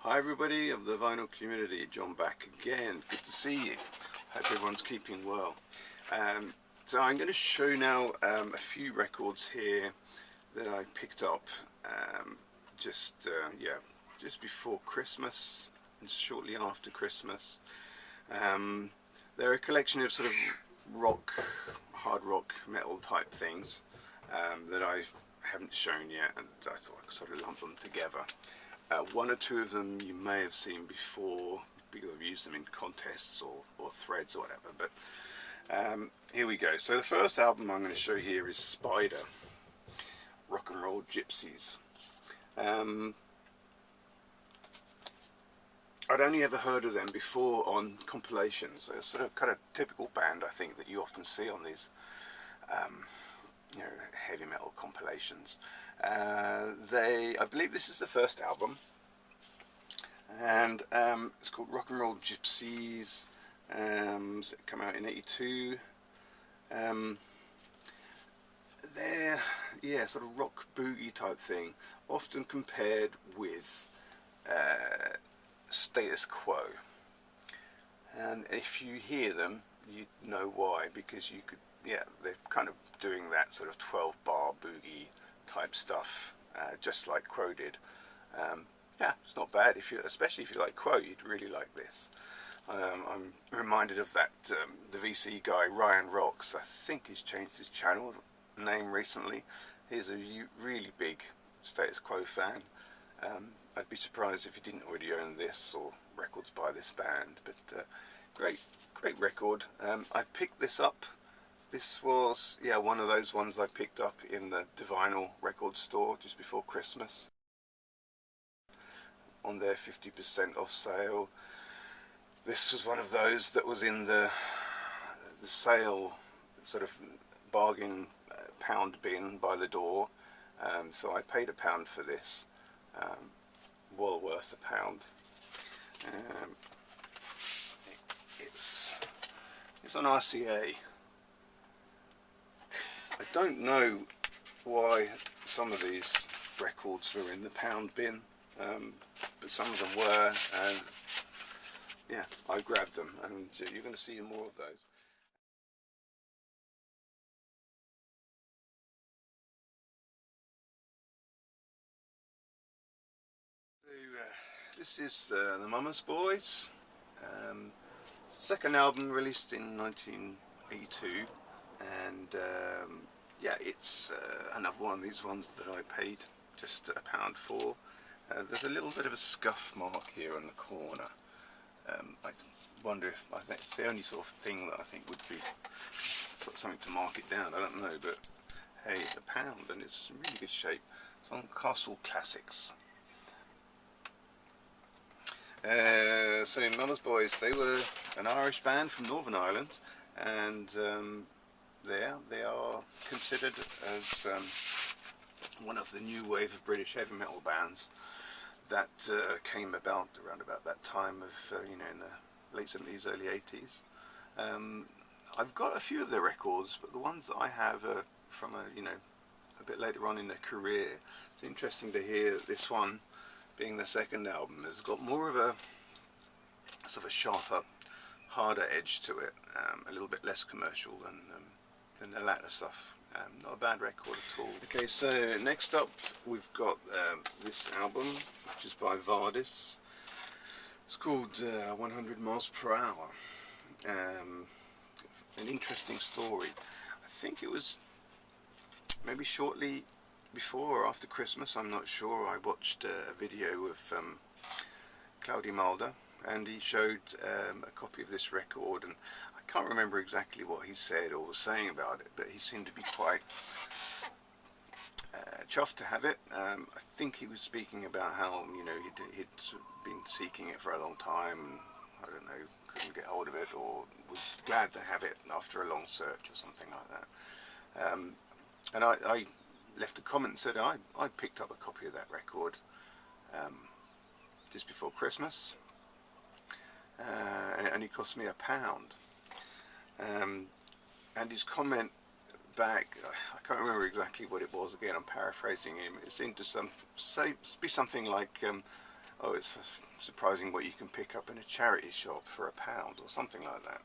Hi everybody of the vinyl community, John back again. Good to see you. Hope everyone's keeping well. So I'm going to show now a few records here that I picked up just before Christmas and shortly after Christmas. They're a collection of sort of rock, hard rock, metal type things that I haven't shown yet, and I thought I could sort of lump them together. One or two of them you may have seen before because I've used them in contests or threads or whatever, but here we go. So the first album I'm going to show here is Spider, Rock and Roll Gypsies. I'd only ever heard of them before on compilations. They're sort of kind of typical band, I think, that you often see on these heavy metal compilations. I believe this is the first album, and it's called Rock and Roll Gypsies. So it came out in '82. They're sort of rock boogie type thing, often compared with Status Quo, and if you hear them you know why, because you could, they're kind of doing that sort of 12-bar boogie type stuff, just like Quo did. It's not bad, especially if you like Quo, you'd really like this. I'm reminded of that the VC guy Ryan Rocks. I think he's changed his channel name recently. He's a really big Status Quo fan. I'd be surprised if he didn't already own this or records by this band, but great record. I picked this up. This was one of those ones I picked up in the Vinyl record store just before Christmas on their 50% off sale. This was one of those that was in the sale sort of bargain pound bin by the door, so I paid £1 for this. Well worth £1. It's on RCA. I don't know why some of these records were in the pound bin, but some of them were, and I grabbed them, and you're going to see more of those. This is the Mama's Boys, second album released in 1982, and it's another one of these ones that I paid just £1 for. There's a little bit of a scuff mark here on the corner. I wonder if it's the only sort of thing that I think would be sort of something to mark it down. I don't know, but hey, £1 and it's in really good shape. It's on Castle Classics. So Mama's Boys, they were an Irish band from Northern Ireland, and they are considered as one of the new wave of British heavy metal bands that came about around about that time of in the late 70s, early 80s. I've got a few of their records, but the ones that I have are from a bit later on in their career. It's interesting to hear that this one, being the second album, has got more of a sort of a sharper, harder edge to it, a little bit less commercial than the latter stuff. Not a bad record at all. Okay, so next up we've got this album, which is by Vardis. It's called 100 Miles Per Hour. An interesting story. I think it was maybe shortly before or after Christmas, I'm not sure. I watched a video of Cloudy Mulder, and he showed a copy of this record, and I can't remember exactly what he said or was saying about it, but he seemed to be quite chuffed to have it. I think he was speaking about how he'd been seeking it for a long time, and I don't know, couldn't get hold of it, or was glad to have it after a long search or something like that. And I left a comment and said I picked up a copy of that record just before Christmas, and it only cost me £1. And his comment back, I can't remember exactly what it was, again I'm paraphrasing him, it seemed to be something like, oh, it's surprising what you can pick up in a charity shop for £1 or something like that.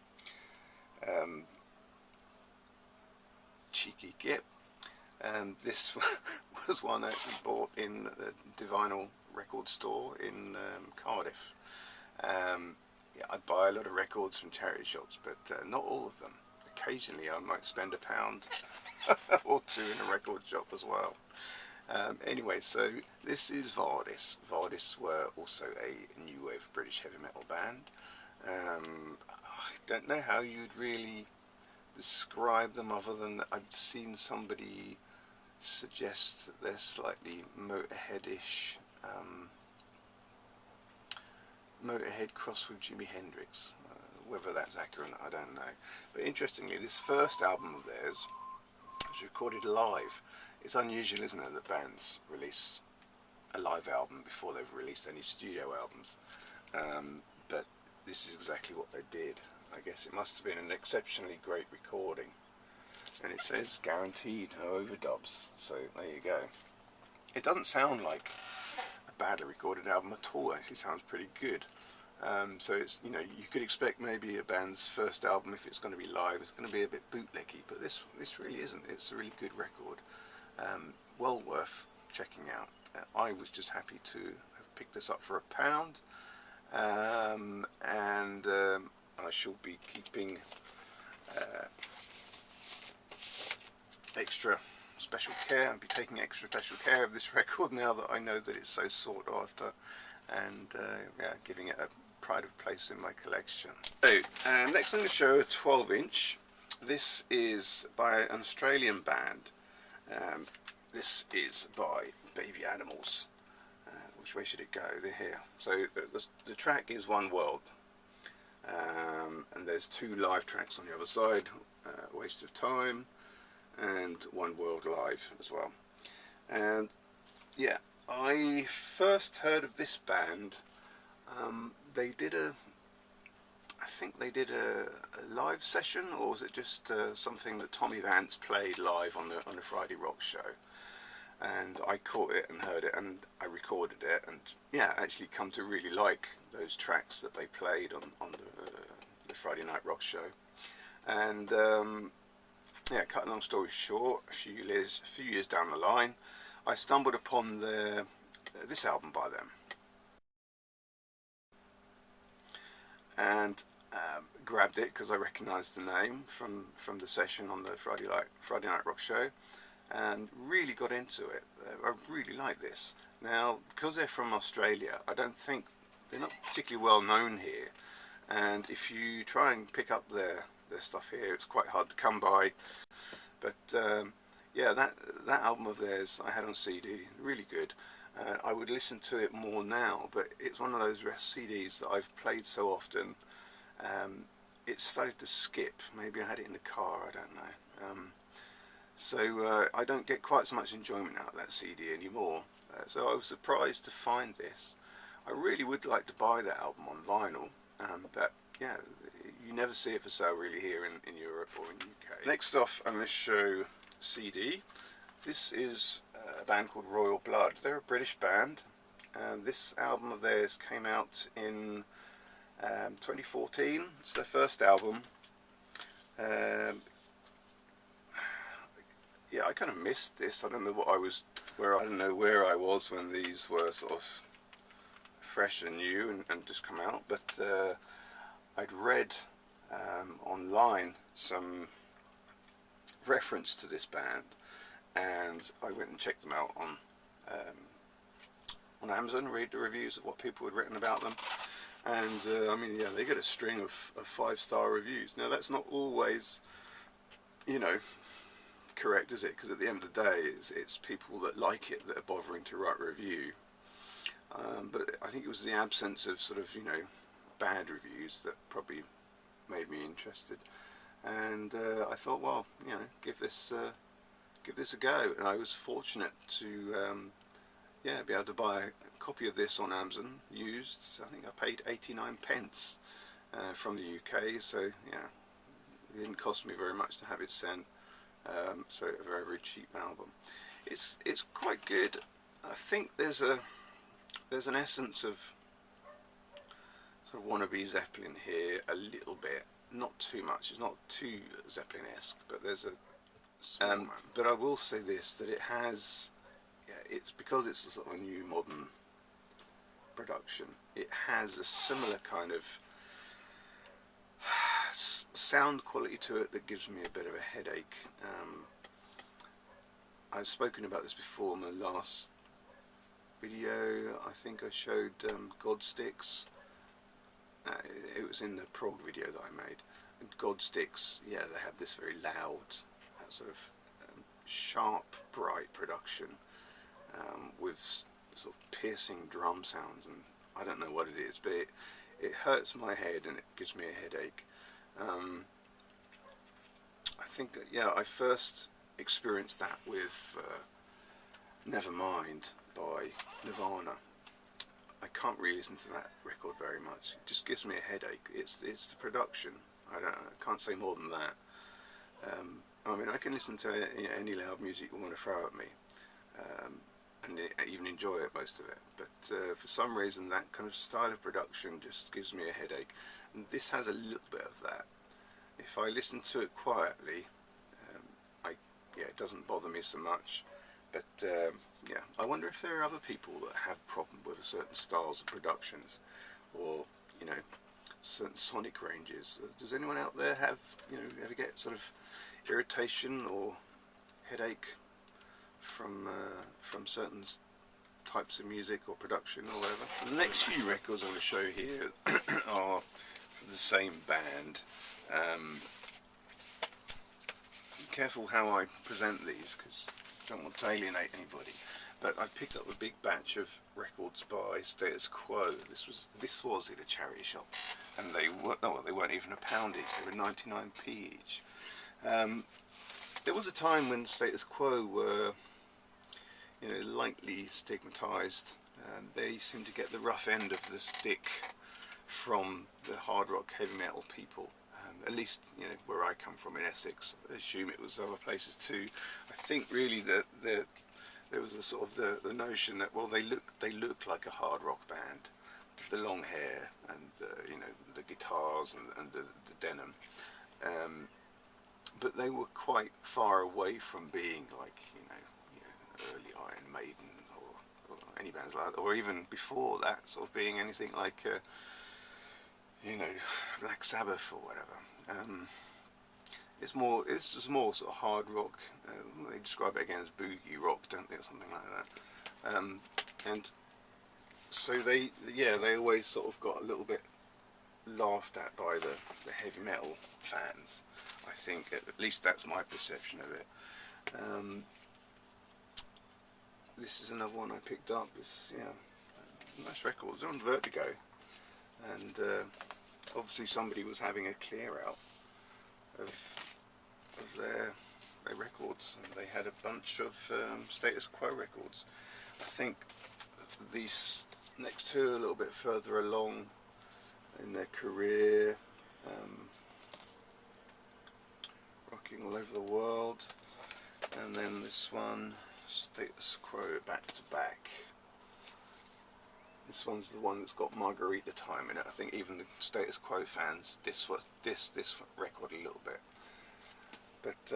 Cheeky gip. This was one I actually bought in the Divinyl record store in Cardiff. Yeah, I buy a lot of records from charity shops, but not all of them. Occasionally I might spend £1 or two in a record shop as well. Anyway, so this is Vardis. Vardis were also a new wave British heavy metal band. I don't know how you'd really describe them other than I've seen somebody suggest that they're slightly Motorhead-ish, Motorhead crossed with Jimi Hendrix. Whether that's accurate, I don't know. But interestingly, this first album of theirs was recorded live. It's unusual, isn't it, that bands release a live album before they've released any studio albums. But this is exactly what they did. I guess it must have been an exceptionally great recording. And it says guaranteed, no overdubs. So there you go. It doesn't sound like a badly recorded album at all. It actually sounds pretty good. So it's, you know, you could expect maybe a band's first album, if it's going to be live, it's going to be a bit bootleggy. But this really isn't. It's a really good record. Well worth checking out. I was just happy to have picked this up for £1. And I shall be keeping extra special care and be taking extra special care of this record now that I know that it's so sought after, and yeah, giving it a pride of place in my collection. So next I'm going to show a 12-inch. This is by an Australian band. This is by Baby Animals. Which way should it go? They're here. So the track is One World. And there's 2 live tracks on the other side, Waste of Time and One World Live as well. And yeah, I first heard of this band, they did I think they did a live session, or was it just something that Tommy Vance played live on the Friday Rock show, and I caught it and heard it and I recorded it, and yeah, actually come to really like those tracks that they played on the Friday Night Rock show. And yeah, cut a long story short, a few years down the line, I stumbled upon this album by them, and grabbed it because I recognised the name from the session on the Friday Night Rock show, and really got into it. I really like this. Now, because they're from Australia, I don't think they're not particularly well known here, and if you try and pick up their stuff here, it's quite hard to come by. But yeah, that album of theirs I had on CD, really good. I would listen to it more now, but it's one of those CDs that I've played so often, it started to skip. Maybe I had it in the car, I don't know. So I don't get quite so much enjoyment out of that CD anymore. So I was surprised to find this. I really would like to buy that album on vinyl, but yeah, you never see it for sale really here in Europe or in the UK. Next off, I'm going to show CD. This is a band called Royal Blood. They're a British band, and this album of theirs came out in 2014. It's their first album. Yeah, I kind of missed this. I don't know where I was when these were sort of fresh and new and just come out, but I'd read online some reference to this band, and I went and checked them out on Amazon, read the reviews of what people had written about them, and I mean, yeah, they get a string of 5-star reviews. Now that's not always, you know, correct, is it? Because at the end of the day, it's people that like it that are bothering to write a review. But I think it was the absence of sort of, you know, bad reviews that probably made me interested. And I thought, well, you know, give this a go. And I was fortunate to, yeah, be able to buy a copy of this on Amazon, used. I think I paid 89p from the UK. So yeah, it didn't cost me very much to have it sent. So a very, very cheap album. It's quite good. I think there's a there's an essence of sort of wannabe Zeppelin here, a little bit, not too much. It's not too Zeppelin-esque, but there's a but I will say this, that it has, yeah, it's because it's a sort of a new modern production, it has a similar kind of sound quality to it that gives me a bit of a headache. I've spoken about this before in the last video. I think I showed God Sticks. It was in the prog video that I made. And God Sticks, yeah, they have this very loud, sort of sharp, bright production with sort of piercing drum sounds, and I don't know what it is, but it hurts my head and it gives me a headache. I think, yeah, I first experienced that with Nevermind by Nirvana. I can't really listen to that record very much. It just gives me a headache. It's the production. I can't say more than that. I mean, I can listen to any loud music you want to throw at me, and even enjoy it, most of it. But for some reason, that kind of style of production just gives me a headache. And this has a little bit of that. If I listen to it quietly, it doesn't bother me so much. But yeah, I wonder if there are other people that have problem with certain styles of productions, or certain sonic ranges. Does anyone out there have ever get sort of irritation or headache from certain types of music or production or whatever? The next few records I'm going to show here are from the same band. Be careful how I present these, because I don't want to alienate anybody. But I picked up a big batch of records by Status Quo. This was in a charity shop, and they weren't even a pound each. They were 99p each. There was a time when Status Quo were, lightly stigmatised. They seemed to get the rough end of the stick from the hard rock, heavy metal people. At least, where I come from in Essex. I assume it was other places too. I think really that there was a sort of the notion that, well, they look like a hard rock band, the long hair and the guitars and the denim, but they were quite far away from being like early Iron Maiden or any bands like that, or even before that, sort of being anything like Black Sabbath or whatever. It's just more sort of hard rock. They describe it again as boogie rock, don't they, or something like that. And so they always sort of got a little bit laughed at by the heavy metal fans. I think at least that's my perception of it. This is another one I picked up. Nice records. They're on Vertigo, and obviously somebody was having a clear out of their records, and they had a bunch of Status Quo records. I think these next two are a little bit further along in their career, rocking all over the world, and then this one, Status Quo back to back. This one's the one that's got Margarita Time in it. I think even the Status Quo fans diss this record a little bit. But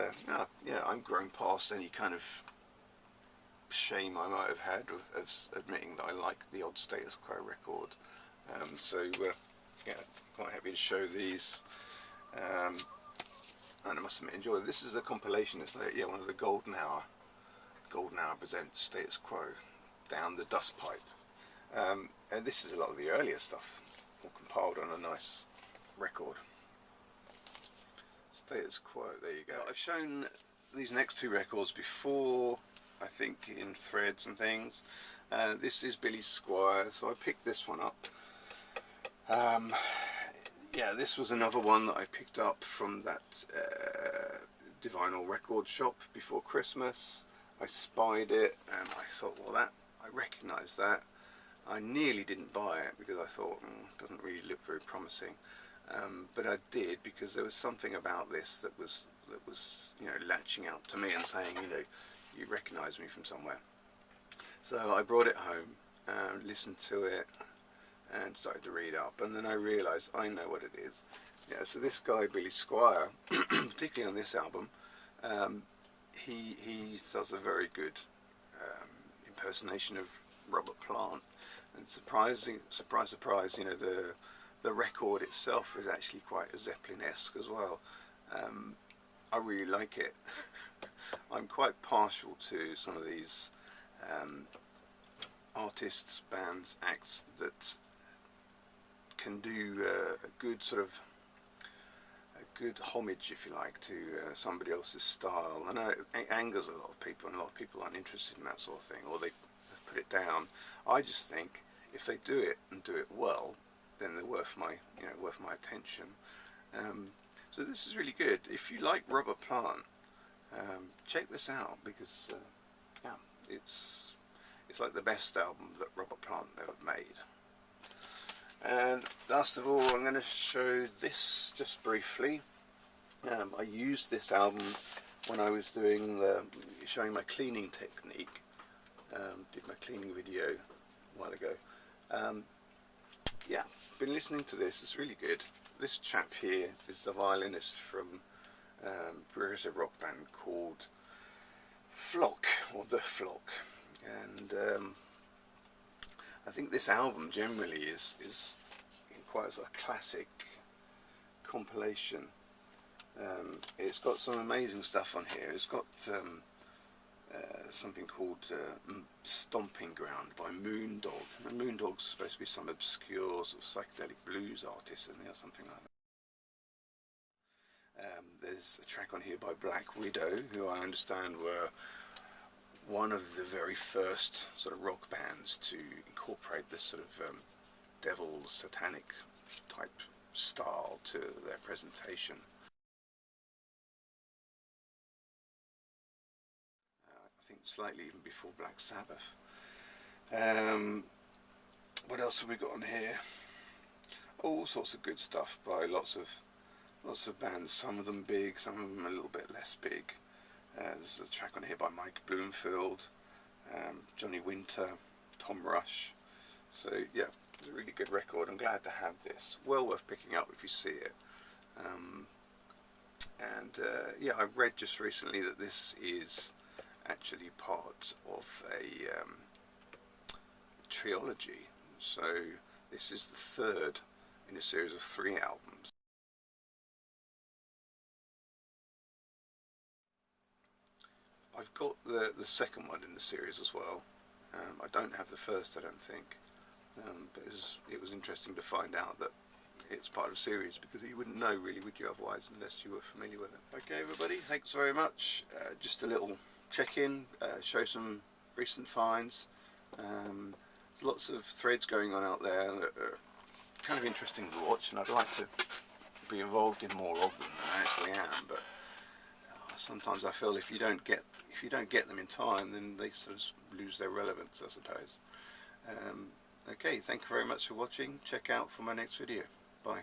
yeah, I'm grown past any kind of shame I might have had of admitting that I like the odd Status Quo record. So yeah, quite happy to show these. And I must admit, enjoy. This is a compilation. It's like, one of the Golden Hour. Golden Hour presents Status Quo, Down the Dust Pipe. And this is a lot of the earlier stuff, all compiled on a nice record. Status Quo, there you go. I've shown these next two records before, I think in threads and things. This is Billy Squier, so I picked this one up. Yeah, this was another one that I picked up from that Divinal record shop before Christmas. I spied it and I thought, well, I recognise that. I nearly didn't buy it because I thought it doesn't really look very promising, but I did because there was something about this that was latching out to me and saying, you recognise me from somewhere. So I brought it home, listened to it and started to read up, and then I realised I know what it is. Yeah, so this guy Billy Squier, particularly on this album, he does a very good impersonation of Robert Plant, and surprise, you know, the record itself is actually quite Zeppelin-esque as well. I really like it. I'm quite partial to some of these artists, bands, acts that can do a good sort of good homage, if you like, to somebody else's style. I know it angers a lot of people, and a lot of people aren't interested in that sort of thing, or they put it down. I just think if they do it and do it well, then they're worth my attention. So this is really good. If you like Robert Plant, check this out, because yeah, it's like the best album that Robert Plant ever made. And last of all, I'm going to show this just briefly. I used this album when I was doing showing my cleaning technique. Did my cleaning video a while ago. Yeah, been listening to this. It's really good. This chap here is the violinist from a progressive rock band called Flock, or The Flock, and I think this album generally is quite a sort of classic compilation. It's got some amazing stuff on here. It's got something called Stomping Ground by Moondog. And Moondog's supposed to be some obscure sort of psychedelic blues artist, isn't he, or something like that. There's a track on here by Black Widow, who I understand were one of the very first sort of rock bands to incorporate this sort of devil, satanic type style to their presentation. I think slightly even before Black Sabbath. What else have we got on here? All sorts of good stuff by lots of bands. Some of them big, some of them a little bit less big. There's a track on here by Mike Bloomfield, Johnny Winter, Tom Rush. So yeah, it's a really good record. I'm glad to have this. Well worth picking up if you see it. Yeah, I read just recently that this is actually part of a trilogy. So this is the third in a series of 3 albums. I've got the second one in the series as well. I don't have the first, I don't think, but it was interesting to find out that it's part of a series, because you wouldn't know really, would you, otherwise, unless you were familiar with it. Okay everybody, thanks very much. Just a little check-in, show some recent finds. There's lots of threads going on out there that are kind of interesting to watch, and I'd like to be involved in more of them than I actually am, but sometimes I feel if you don't get them in time, then they sort of lose their relevance, I suppose. Okay, thank you very much for watching. Check out for my next video. Bye.